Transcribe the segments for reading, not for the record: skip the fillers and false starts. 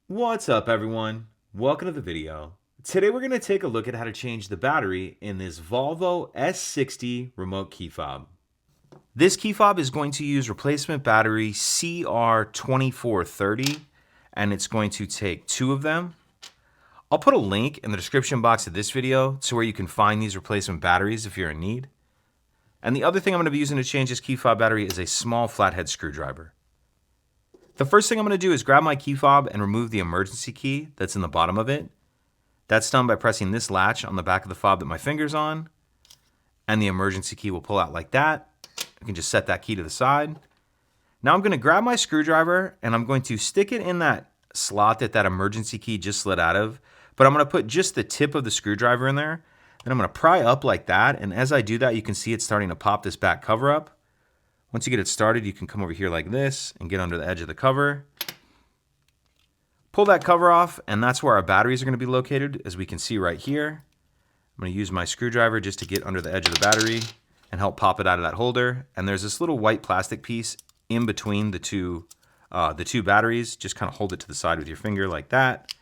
What's up, everyone? Welcome to the video. Today we're going to take a look at how to change the battery in this Volvo S60 remote key fob. This key fob is going to use replacement battery CR2430, and it's going to take 2 of them. I'll put a link in the description box of this video to where you can find these replacement batteries if you're in need. And the other thing I'm going to be using to change this key fob battery is a small flathead screwdriver. The first thing I'm going to do is grab my key fob and remove the emergency key that's in the bottom of it. That's done by pressing this latch on the back of the fob that my finger's on, and the emergency key will pull out like that. I can just set that key to the side. Now I'm going to grab my screwdriver and I'm going to stick it in that slot that emergency key just slid out of, but I'm going to put just the tip of the screwdriver in there. Then I'm going to pry up like that, and as I do that, you can see it's starting to pop this back cover up. Once you get it started, you can come over here like this and get under the edge of the cover. Pull that cover off, and that's where our batteries are going to be located, as we can see right here. I'm going to use my screwdriver just to get under the edge of the battery and help pop it out of that holder. And there's this little white plastic piece in between the two batteries. Just kind of hold it to the side with your finger like that.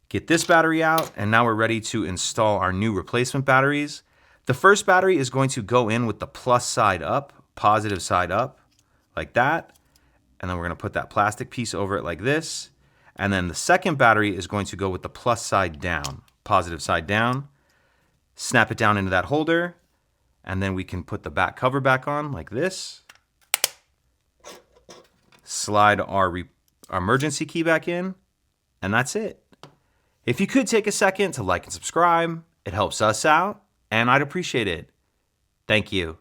Get this battery out, and now we're ready to install our new replacement batteries. The first battery is going to go in with the plus side up, positive side up, like that. And then we're going to put that plastic piece over it like this. And then the second battery is going to go with the plus side down, positive side down. Snap it down into that holder. And then we can put the back cover back on like this. Slide our emergency key back in. And that's it. If you could take a second to like and subscribe, it helps us out, and I'd appreciate it. Thank you.